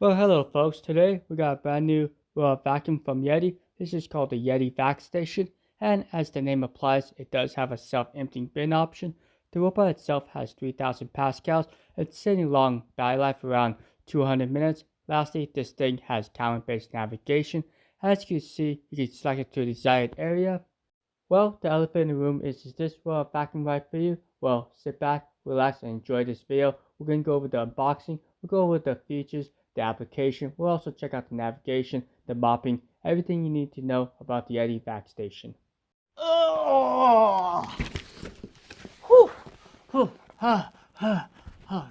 Well, hello folks. Today we got a brand new vacuum from Yeedi. This is called the Yeedi Vac station, and as the name implies, it does have a self-emptying bin option. The robot itself has 3,000 pascals. It's sitting long battery life around 200 minutes. Lastly, this thing has talent-based navigation. As you can see, you can select it to the desired area. Well, the elephant in the room is this vacuum right for you? Well, sit back, relax, and enjoy this video. We're going to go over the unboxing, we'll go over the features, the application, we'll also check out the navigation, the mopping, everything you need to know about the Yeedi Vac station. Oh! Whew! Whew!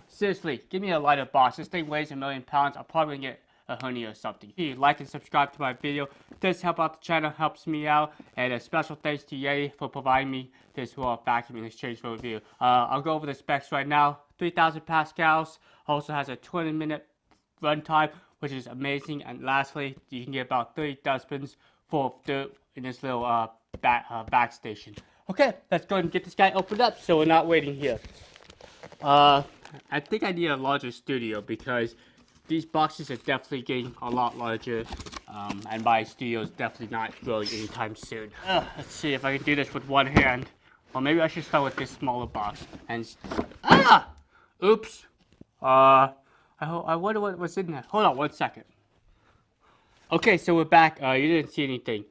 Seriously, give me a lighter box. This thing weighs 1,000,000 pounds. I'll probably get a hernia or something. If you like and subscribe to my video, it does help out the channel, helps me out, and a special thanks to Yeedi for providing me this vacuum in exchange for a review. I'll go over the specs right now. 3,000 pascals, also has a 20-minute runtime, which is amazing, and lastly, you can get about 30 dustbins full of dirt in this little back station. Okay, let's go ahead and get this guy opened up so we're not waiting here. I think I need a larger studio because these boxes are definitely getting a lot larger, and my studio is definitely not growing anytime soon. Let's see if I can do this with one hand. Or maybe I should start with this smaller box. And oops. I wonder what was in there. Hold on 1 second. Okay, so we're back. You didn't see anything.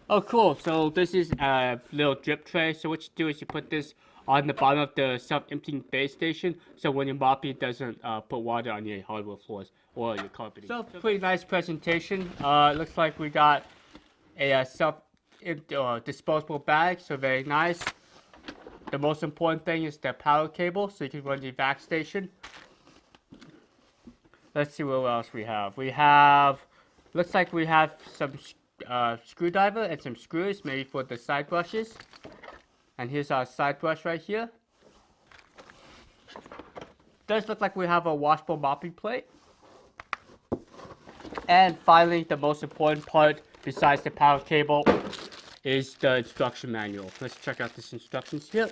Oh, cool. So this is a little drip tray. So what you do is you put this on the bottom of the self-emptying base station, so when you're mopping, it doesn't put water on your hardwood floors or your carpeting. So pretty nice presentation. Looks like we got a disposable bag, so very nice. The most important thing is the power cable, so you can run the vac station. Let's see what else we have. Looks like we have some screwdriver and some screws, maybe for the side brushes. And here's our side brush right here. Does look like we have a washable mopping plate. And finally, the most important part, besides the power cable, is the instruction manual. Let's check out this instructions here.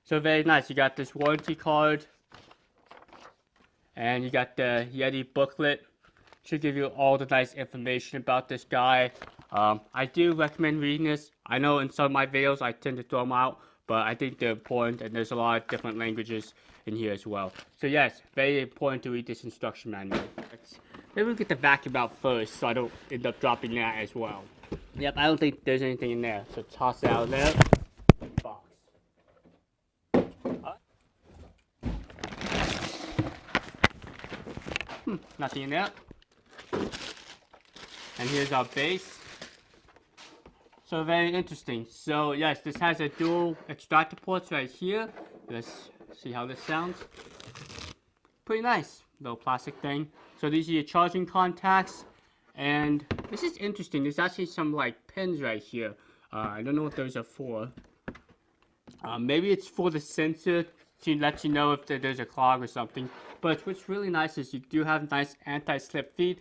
So very nice. You got this warranty card, and you got the Yeedi booklet. Should give you all the nice information about this guy. I do recommend reading this. I know in some of my videos I tend to throw them out, but I think they're important, and there's a lot of different languages in here as well. So yes, very important to read this instruction manual. Maybe we'll get the vacuum out first so I don't end up dropping that as well. Yep, I don't think there's anything in there, so toss it out of there. Box. Nothing in there. And here's our base. So very interesting. So yes, this has a dual extractor ports right here. Let's see how this sounds. Pretty nice little plastic thing. So these are your charging contacts, and this is interesting. There's actually some like pins right here. I don't know what those are for. Maybe it's for the sensor to let you know if there's a clog or something. But what's really nice is you do have nice anti-slip feed.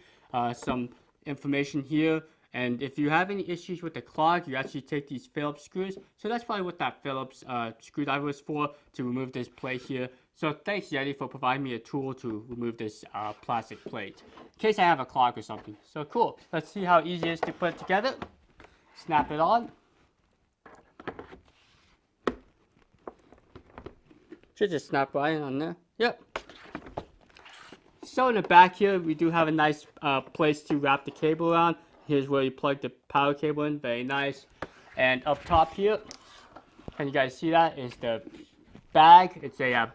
Some information here, and if you have any issues with the clog, you actually take these Phillips screws. So that's probably what that Phillips screwdriver is for, to remove this plate here. So thanks Yeedi for providing me a tool to remove this plastic plate in case I have a clog or something. So cool. Let's see how easy it is to put it together. Snap it on. Should just snap right on there. Yep. So in the back here, we do have a nice place to wrap the cable around. Here's where you plug the power cable in, very nice. And up top here, can you guys see that, is the bag. It's a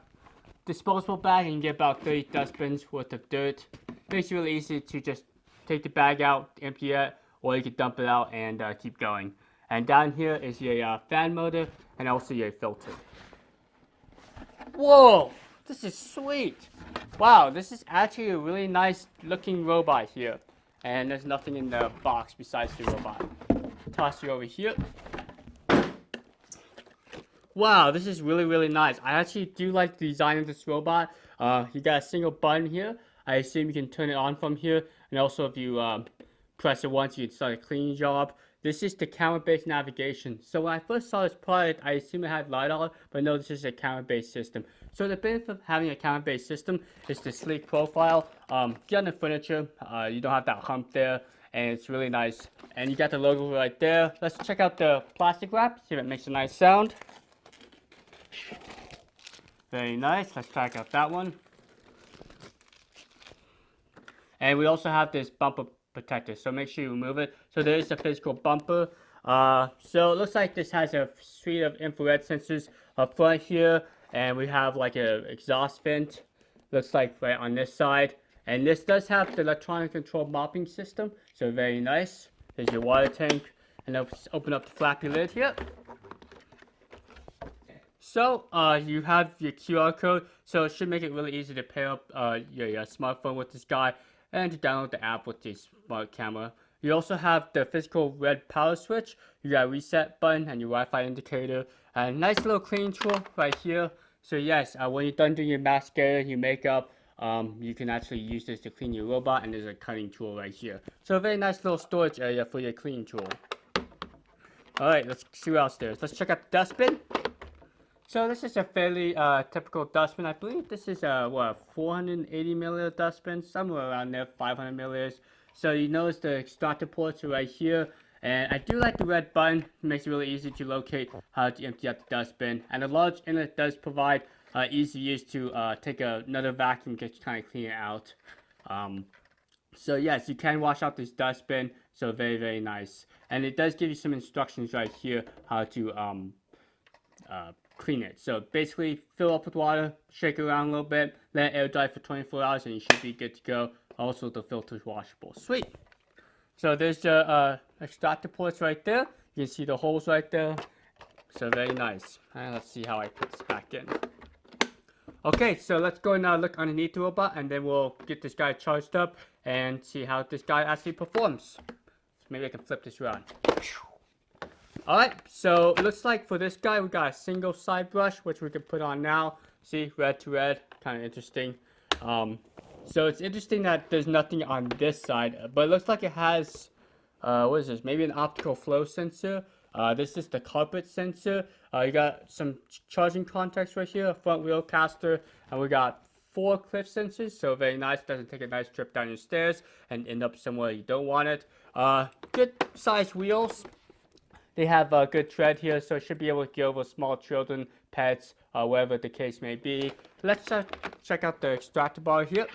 disposable bag, and you get about 30 dustbins worth of dirt. Makes it really easy to just take the bag out, empty it, or you can dump it out and keep going. And down here is your fan motor, and also your filter. Whoa! This is sweet. Wow, this is actually a really nice looking robot here. And there's nothing in the box besides the robot. Toss you over here. Wow, this is really, really nice. I actually do like the design of this robot. You got a single button here. I assume you can turn it on from here. And also if you press it once, you can start a cleaning job. This is the camera-based navigation. So when I first saw this product, I assumed it had LiDAR, but no, this is a camera-based system. So the benefit of having a camera-based system is the sleek profile. Get on the furniture, you don't have that hump there, and it's really nice. And you got the logo right there. Let's check out the plastic wrap, see if it makes a nice sound. Very nice. Let's check out that one. And we also have this bumper protector, so make sure you remove it. So there is a physical bumper. So it looks like this has a suite of infrared sensors up front here, and we have like an exhaust vent. Looks like right on this side. And this does have the electronic control mopping system, so very nice. There's your water tank, and let's open up the flappy lid here. So you have your QR code, so it should make it really easy to pair up your smartphone with this guy and to download the app with the smart camera. You also have the physical red power switch, you got a reset button and your Wi-Fi indicator, and a nice little cleaning tool right here. So yes, when you're done doing your mascara, your makeup, you can actually use this to clean your robot, and there's a cutting tool right here. So a very nice little storage area for your cleaning tool. Alright, let's see what else there is. Let's check out the dustbin. So this is a fairly typical dustbin. I believe this is a 480 milliliter dustbin, somewhere around there, 500 milliliters. So you notice the extractor ports are right here, and I do like the red button. It makes it really easy to locate how to empty out the dustbin. And the large inlet does provide easy use to take another vacuum, just kind of clean it out. So yes, you can wash out this dustbin. So very, very nice. And it does give you some instructions right here how to clean it. So basically fill up with water, shake it around a little bit, let it air dry for 24 hours, and you should be good to go. Also the filter is washable. Sweet. So there's the extractor ports right there. You can see the holes right there. So very nice. And let's see how I put this back in. Okay, so let's go and look underneath the robot, and then we'll get this guy charged up and see how this guy actually performs. So maybe I can flip this around. Alright, so it looks like for this guy we got a single side brush, which we can put on now. See, red to red, kind of interesting. So it's interesting that there's nothing on this side, but it looks like it has, what is this, maybe an optical flow sensor. This is the carpet sensor. You got some charging contacts right here, a front wheel caster, and we got 4 cliff sensors, so very nice. Doesn't take a nice trip down your stairs and end up somewhere you don't want it. Good size wheels. They have a good tread here, so it should be able to get over small children, pets, whatever the case may be. Let's check out the extractor bar here.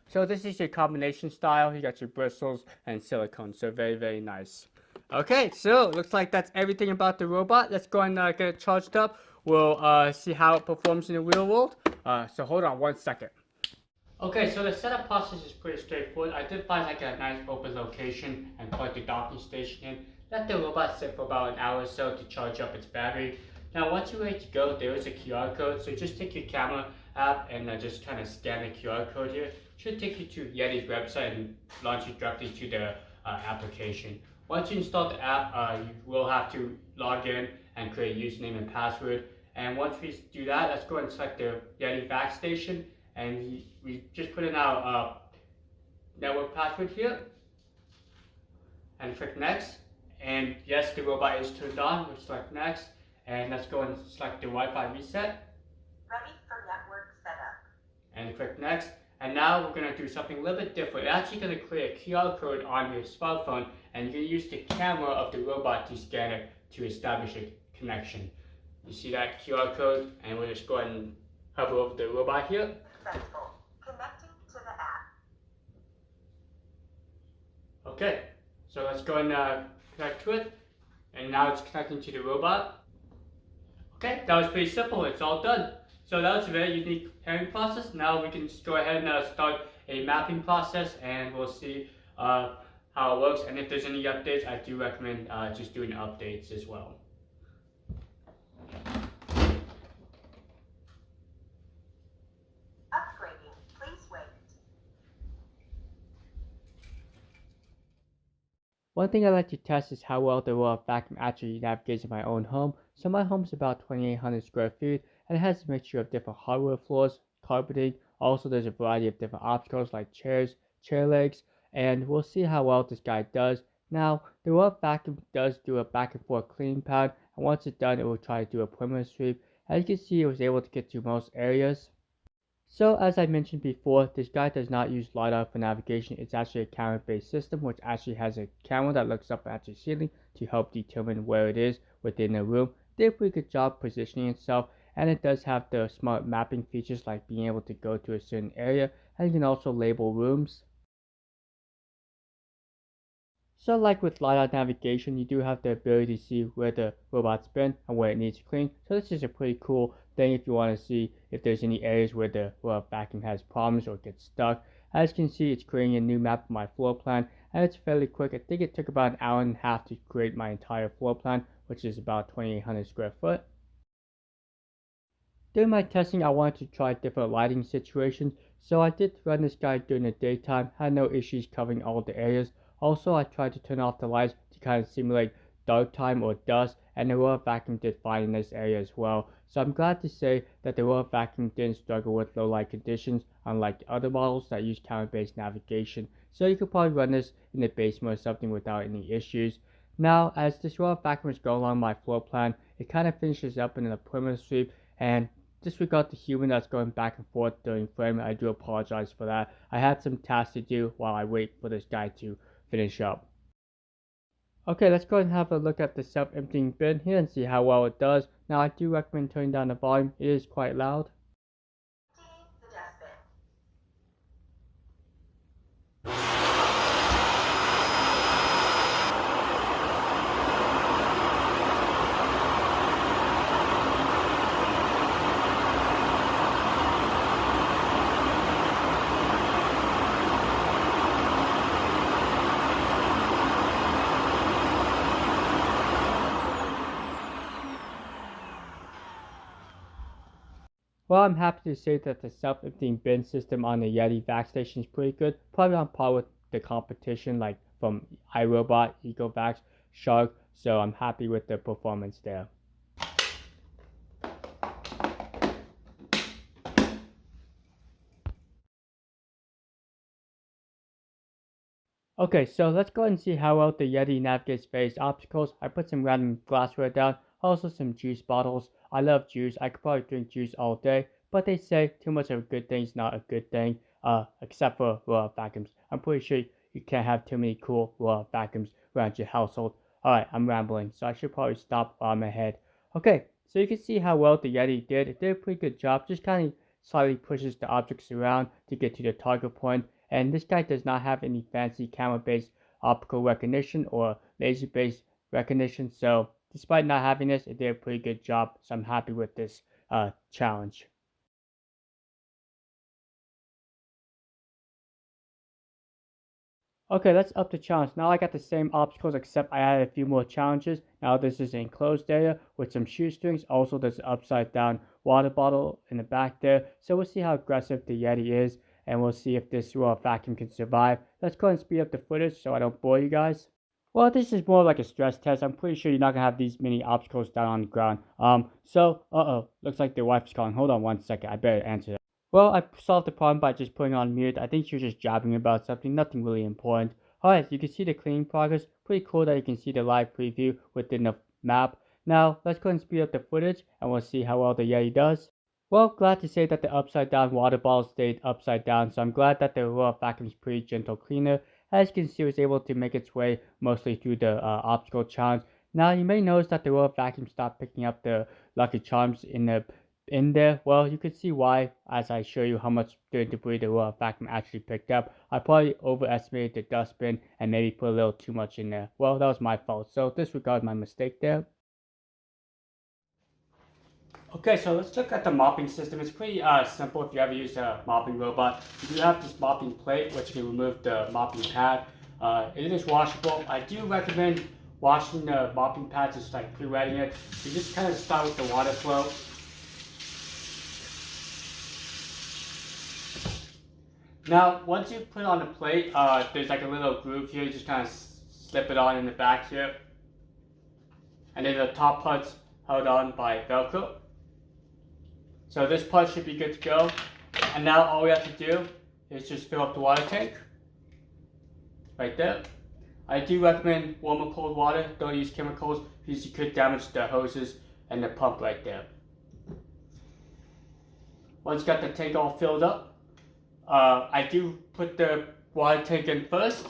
So this is your combination style. You got your bristles and silicone, so very, very nice. Okay, so looks like that's everything about the robot. Let's go and get it charged up. We'll see how it performs in the real world. So hold on one second. Okay, so the setup process is pretty straightforward. I did find like a nice open location and plug the docking station in. Let the robot sit for about an hour or so to charge up its battery. Now once you're ready to go, there is a QR code. So just take your camera app and just kind of scan the QR code here. It should take you to Yeedi's website and launch you directly to the application. Once you install the app, you will have to log in and create a username and password. And once we do that, let's go and select the Yeedi Vac station. And we just put in our network password here and click next. And yes, the robot is turned on. We'll select next, and let's go and select the Wi-Fi reset. Ready for network setup. And click next. And now we're going to do something a little bit different. We're actually going to create a QR code on your smartphone, and you're going to use the camera of the robot to scan it to establish a connection. You see that QR code, and we'll just go ahead and hover over the robot here. Successful. Connecting to the app. Okay, so let's go and connect to it, and now it's connecting to the robot. Okay, that was pretty simple. It's all done. So that was a very unique pairing process. Now we can just go ahead and start a mapping process, and we'll see how it works. And if there's any updates, I do recommend just doing updates as well. One thing I like to test is how well the robot vacuum actually navigates in my own home. So my home is about 2,800 square feet, and it has a mixture of different hardwood floors, carpeting. Also, there's a variety of different obstacles like chairs, chair legs, and we'll see how well this guy does. Now, the robot vacuum does do a back and forth cleaning pound, and once it's done, it will try to do a perimeter sweep. As you can see, it was able to get to most areas. So as I mentioned before, this guy does not use LiDAR for navigation. It's actually a camera-based system, which actually has a camera that looks up at the ceiling to help determine where it is within the room. They did a pretty good job positioning itself, and it does have the smart mapping features like being able to go to a certain area, and you can also label rooms. So like with LiDAR navigation, you do have the ability to see where the robot's been and where it needs to clean. So this is a pretty cool thing if you want to see if there's any areas where the robot vacuum has problems or gets stuck. As you can see, it's creating a new map of my floor plan, and it's fairly quick. I think it took about an hour and a half to create my entire floor plan, which is about 2,800 square foot. During my testing, I wanted to try different lighting situations, so I did run this guy during the daytime, had no issues covering all the areas. Also, I tried to turn off the lights to kind of simulate dark time or dusk, and the robot vacuum did fine in this area as well. So I'm glad to say that the robot vacuum didn't struggle with low light conditions, unlike the other models that use camera-based navigation. So you could probably run this in the basement or something without any issues. Now, as this robot vacuum is going along my floor plan, it kind of finishes up in a perimeter sweep, and disregard the human that's going back and forth during frame. I do apologize for that. I had some tasks to do while I wait for this guy to finish up. Okay, let's go ahead and have a look at the self-emptying bin here and see how well it does. Now I do recommend turning down the volume. It is quite loud. Emptying the dustbin. Well, I'm happy to say that the self-emptying bin system on the Yeedi Vac station is pretty good, probably on par with the competition like from iRobot, Vac, Shark, so I'm happy with the performance there. Okay, so let's go ahead and see how well the Yeedi navigates various obstacles. I put some random glassware down, also some juice bottles. I love juice. I could probably drink juice all day, but they say too much of a good thing is not a good thing, except for raw vacuums. I'm pretty sure you can't have too many cool raw vacuums around your household. Alright, I'm rambling, so I should probably stop while I'm ahead. Okay, so you can see how well the Yeedi did. It did a pretty good job, just kind of slightly pushes the objects around to get to the target point. And this guy does not have any fancy camera-based optical recognition or laser-based recognition. So despite not having this, it did a pretty good job. So I'm happy with this challenge. Okay, let's up the challenge. Now I got the same obstacles except I added a few more challenges. Now this is an enclosed area with some shoestrings. Also there's an upside down water bottle in the back there. So we'll see how aggressive the Yeedi is, and we'll see if this raw vacuum can survive. Let's go ahead and speed up the footage so I don't bore you guys. Well, this is more like a stress test. I'm pretty sure you're not gonna have these many obstacles down on the ground. Looks like the wife's calling. Hold on one second. I better answer that. Well, I solved the problem by just putting on mute. I think she was just jabbing about something, nothing really important. Alright, you can see the cleaning progress. Pretty cool that you can see the live preview within the map. Now, let's go ahead and speed up the footage, and we'll see how well the Yeedi does. Well, glad to say that the upside down water bottle stayed upside down, so I'm glad that the raw vacuum's pretty gentle cleaner. As you can see, it was able to make its way mostly through the obstacle challenge. Now, you may notice that the raw vacuum stopped picking up the Lucky Charms in there. Well, you can see why as I show you how much dirt debris the raw vacuum actually picked up. I probably overestimated the dustbin and maybe put a little too much in there. Well, that was my fault, so disregard my mistake there. Okay, so let's look at the mopping system. It's pretty simple if you ever use a mopping robot. You do have this mopping plate, which you can remove the mopping pad. It is washable. I do recommend washing the mopping pad, just like pre-wetting it. You just kind of start with the water flow. Now, once you put it on the plate, there's like a little groove here. You just kind of slip it on in the back here. And then the top part's held on by Velcro. So this part should be good to go. And now all we have to do is just fill up the water tank. right there. I do recommend warm or cold water. Don't use chemicals because you could damage the hoses and the pump right there. Once you got the tank all filled up, I do put the water tank in first.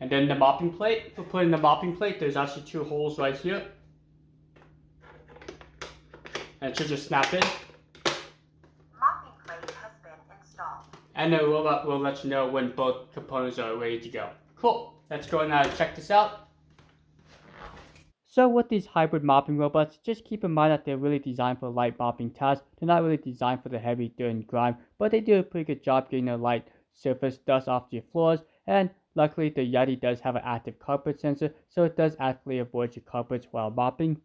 And then the mopping plate. For putting the mopping plate, there's actually 2 holes right here. And it should just snap in. Mopping plate has been installed. And the robot will let you know when both components are ready to go. Cool. Let's go and check this out. So with these hybrid mopping robots, just keep in mind that they're really designed for light mopping tasks. They're not really designed for the heavy dirt and grime, but they do a pretty good job getting the light surface dust off your floors. And luckily, the Yeedi does have an active carpet sensor, so it does actively avoid your carpets while mopping.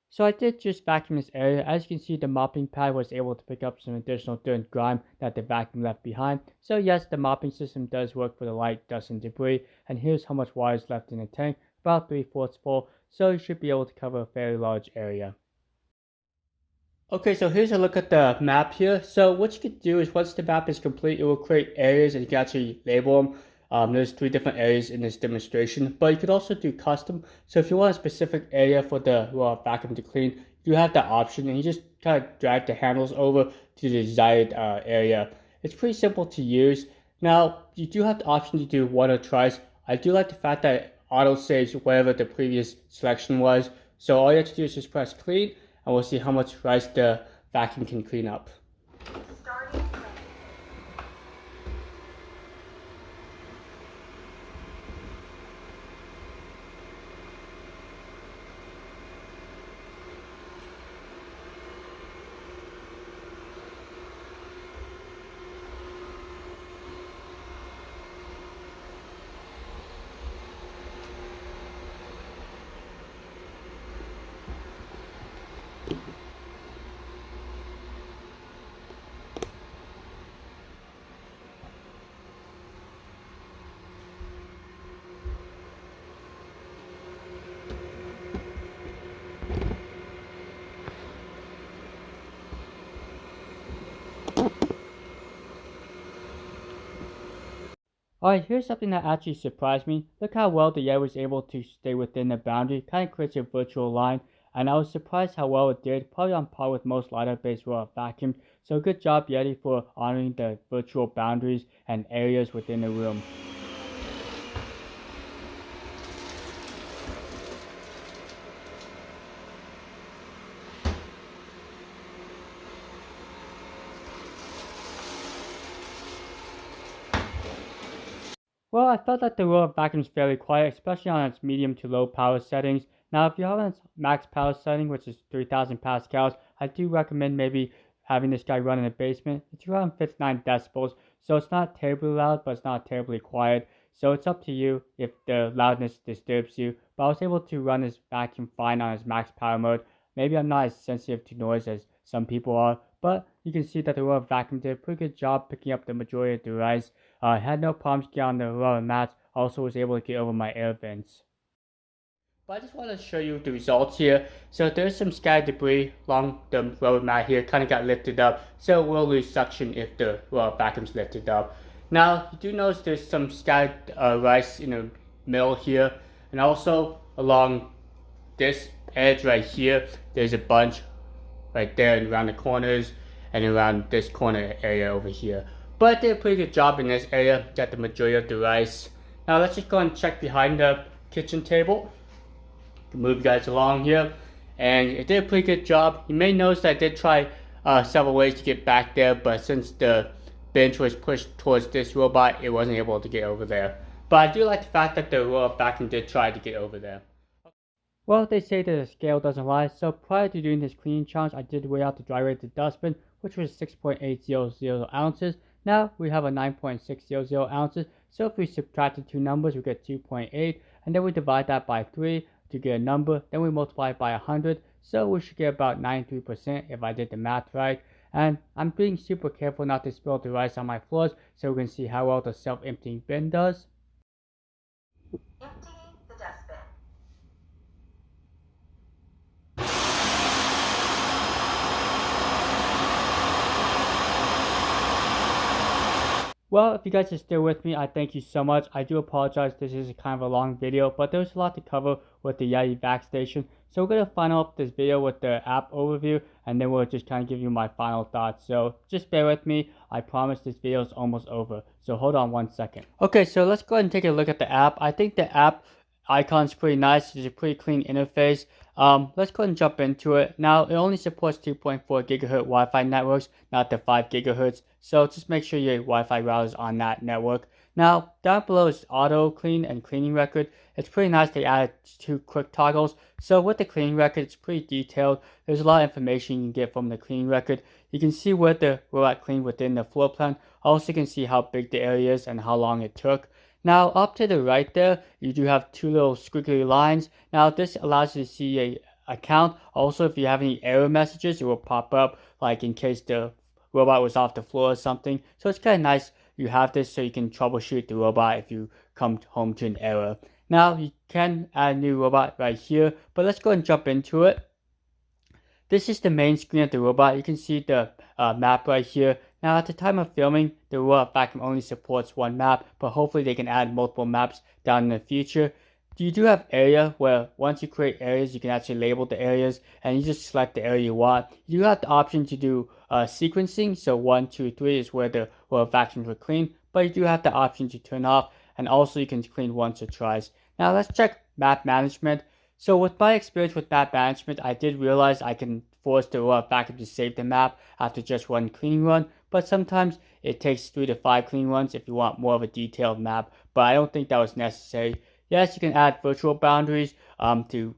So I did just vacuum this area. As you can see, the mopping pad was able to pick up some additional dirt and grime that the vacuum left behind. So yes, the mopping system does work for the light dust and debris. And here's how much water is left in the tank, about 3/4 full. So you should be able to cover a fairly large area. Okay, so here's a look at the map here. So what you could do is once the map is complete, it will create areas and you can actually label them. There's 3 different areas in this demonstration, but you could also do custom. So if you want a specific area for the vacuum to clean, you have that option and you just kind of drag the handles over to the desired area. It's pretty simple to use. Now, you do have the option to do one or twice. I do like the fact that it auto saves whatever the previous selection was. So all you have to do is just press clean and we'll see how much rice the vacuum can clean up. Starting clean. Alright, here's something that actually surprised me. Look how well the Yeedi was able to stay within the boundary, kind of creates a virtual line. And I was surprised how well it did, probably on par with most LiDAR-based robot vacuums. So good job Yeedi for honoring the virtual boundaries and areas within the room. Well, I felt that the robot vacuum is fairly quiet, especially on its medium to low power settings. Now, if you have its max power setting, which is 3000 pascals, I do recommend maybe having this guy run in the basement. It's around 59 decibels, so it's not terribly loud, but it's not terribly quiet. So it's up to you if the loudness disturbs you. But I was able to run this vacuum fine on its max power mode. Maybe I'm not as sensitive to noise as some people are, but you can see that the robot vacuum did a pretty good job picking up the majority of the rice. I had no problems getting on the rubber mats. Also was able to get over my air vents. But I just want to show you the results here. So there's some scattered debris along the rubber mat here, kind of got lifted up. So it will lose suction if the vacuum's lifted up. Now you do notice there's some scattered rice in the middle here, and also along this edge right here, there's a bunch right there and around the corners and around this corner area over here. But I did a pretty good job in this area, got the majority of the rice. Now let's just go and check behind the kitchen table. Move you guys along here, and it did a pretty good job. You may notice that I did try several ways to get back there, but since the bench was pushed towards this robot, it wasn't able to get over there. But I do like the fact that the robot vacuum did try to get over there. Well, they say that the scale doesn't lie, so prior to doing this cleaning challenge, I did weigh out the dry weight of the dustbin, which was 6.800 ounces. Now we have a 9.600 ounces, so if we subtract the 2 numbers, we get 2.8, and then we divide that by 3 to get a number, then we multiply it by 100, so we should get about 93% if I did the math right. And I'm being super careful not to spill the rice on my floors, so we can see how well the self-emptying bin does. Emptying the dustbin. Well, if you guys are still with me, I thank you so much. I do apologize, this is kind of a long video, but there's a lot to cover with the Yeedi Vac station. So we're going to final up this video with the app overview, and then we'll just kind of give you my final thoughts. So just bear with me. I promise this video is almost over. So hold on 1 second. Okay, so let's go ahead and take a look at the app. I think the app icon's pretty nice. It's a pretty clean interface. Let's go ahead and jump into it. Now, it only supports 2.4 gigahertz Wi-Fi networks, not the 5 gigahertz. So just make sure your Wi-Fi router is on that network. Now, down below is auto clean and cleaning record. It's pretty nice they added 2 quick toggles. So with the cleaning record, it's pretty detailed. There's a lot of information you can get from the cleaning record. You can see where the robot cleaned within the floor plan. Also, you can see how big the area is and how long it took. Now, up to the right there, you do have 2 little squiggly lines. Now, this allows you to see a account. Also, if you have any error messages, it will pop up, like in case the robot was off the floor or something. So it's kind of nice you have this so you can troubleshoot the robot if you come home to an error. Now, you can add a new robot right here, but let's go and jump into it. This is the main screen of the robot. You can see the map right here. Now, at the time of filming, the robot vacuum only supports 1 map, but hopefully they can add multiple maps down in the future. You do have area where once you create areas, you can actually label the areas and you just select the area you want. You do have the option to do sequencing. So 1, 2, 3 is where the robot vacuums were cleaned, but you do have the option to turn off, and also you can clean once or twice. Now let's check map management. So with my experience with map management, I did realize I can force the robot vacuum to save the map after just 1 cleaning run, but sometimes it takes 3 to 5 cleaning runs if you want more of a detailed map, but I don't think that was necessary. Yes, you can add virtual boundaries to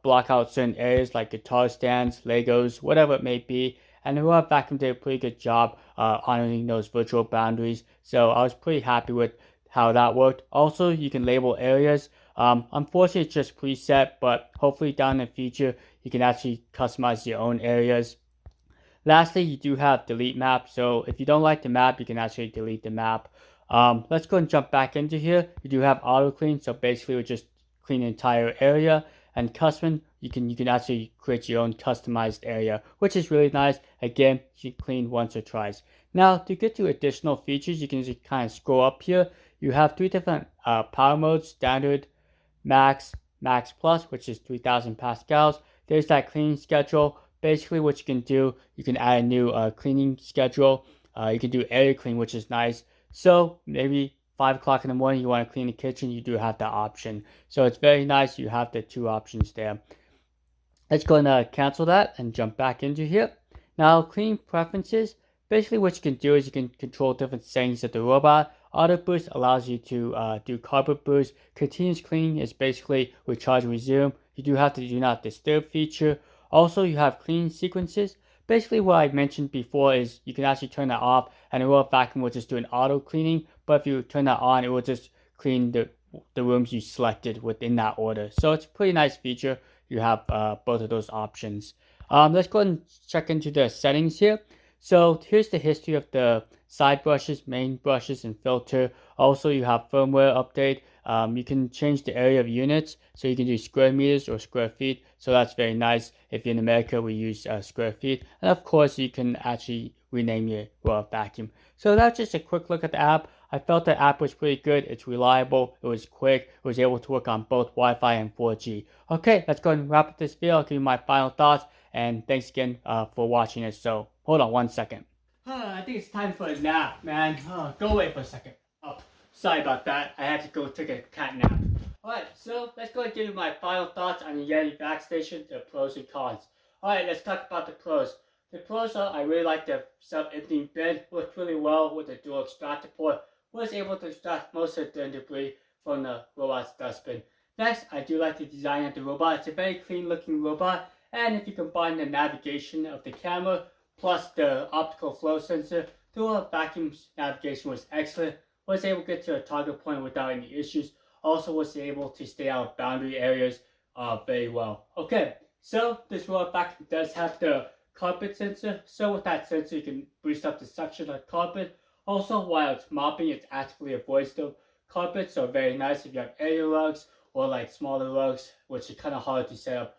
block out certain areas like guitar stands, Legos, whatever it may be, and the robot vacuum did a pretty good job honoring those virtual boundaries, so I was pretty happy with how that worked. Also, you can label areas. Unfortunately, it's just preset, but hopefully down in the future, you can actually customize your own areas. Lastly, you do have delete map, so if you don't like the map, you can actually delete the map. Let's go and jump back into here. You do have auto clean, so basically we just clean the entire area. And custom, you can actually create your own customized area, which is really nice. Again, you can clean once or twice. Now, to get to additional features, you can just kind of scroll up here. You have 3 different power modes: standard, max, max plus, which is 3000 pascals. There's that cleaning schedule. Basically what you can do, you can add a new cleaning schedule. You can do area clean, which is nice. So maybe 5 o'clock in the morning you want to clean the kitchen, you do have that option. So it's very nice, you have the 2 options there. Let's go and cancel that and jump back into here. Now, cleaning preferences. Basically what you can do is you can control different settings of the robot. Auto boost allows you to do carpet boost. Continuous cleaning is basically recharge and resume. You do have the do not disturb feature. Also, you have cleaning sequences. Basically what I mentioned before is you can actually turn that off and the robot vacuum will just do an auto cleaning. But if you turn that on, it will just clean the rooms you selected within that order. So it's a pretty nice feature. You have both of those options. Let's go ahead and check into the settings here. So here's the history of the side brushes, main brushes, and filter. Also, you have firmware update. You can change the area of units, so you can do square meters or square feet. So that's very nice. If you're in America, we use square feet. And of course, you can actually rename your robot vacuum. So that's just a quick look at the app. I felt the app was pretty good. It's reliable. It was quick. It was able to work on both Wi-Fi and 4G. Okay, let's go and wrap up this video. I'll give you my final thoughts. And thanks again for watching it. So hold on 1 second. I think it's time for a nap, man. Go away for a second. Oh, sorry about that. I had to go take a cat nap. Alright, so let's go and give you my final thoughts on the Yeedi Vac station, the pros and cons. Alright, let's talk about the pros. The pros are I really like the self-emptying bin. Worked really well with the dual extractor port. Was able to extract most of the debris from the robot's dustbin. Next, I do like the design of the robot. It's a very clean looking robot. And if you combine the navigation of the camera plus the optical flow sensor, the robot vacuum's navigation was excellent. Was able to get to a target point without any issues. Also was able to stay out of boundary areas very well. Okay, so this robot vacuum does have the carpet sensor. So with that sensor, you can boost up the suction of the carpet. Also, while it's mopping, it actively avoids the carpet. So very nice if you have area rugs or like smaller rugs, which is kind of hard to set up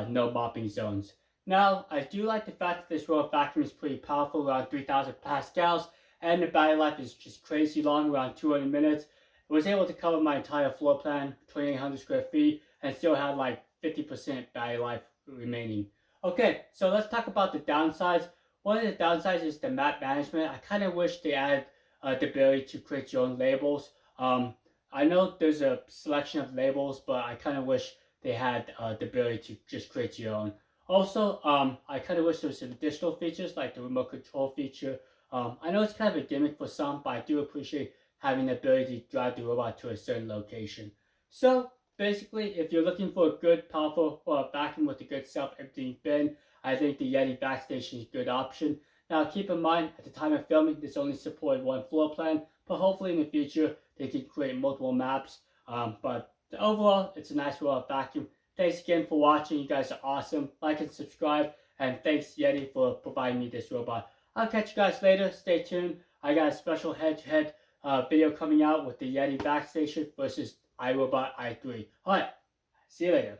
no mopping zones. Now, I do like the fact that this robot vacuum is pretty powerful, around 3000 pascals, and the battery life is just crazy long, around 200 minutes. It was able to cover my entire floor plan, 2,800 square feet, and still had like 50% battery life remaining. Okay, so let's talk about the downsides. One of the downsides is the map management. I kind of wish they added the ability to create your own labels. I know there's a selection of labels, but I kind of wish they had the ability to just create your own. Also, I kind of wish there was some additional features like the remote control feature. I know it's kind of a gimmick for some, but I do appreciate having the ability to drive the robot to a certain location. So basically, if you're looking for a good, powerful vacuum with a good self-emptying bin, I think the Yeedi Vac Station is a good option. Now keep in mind, at the time of filming, this only supported one floor plan, but hopefully in the future, they can create multiple maps. But overall, it's a nice robot vacuum. Thanks again for watching. You guys are awesome. Like and subscribe. And thanks Yeedi for providing me this robot. I'll catch you guys later. Stay tuned. I got a special head-to-head video coming out with the Yeedi Vac Station versus iRobot i3. Alright, see you later.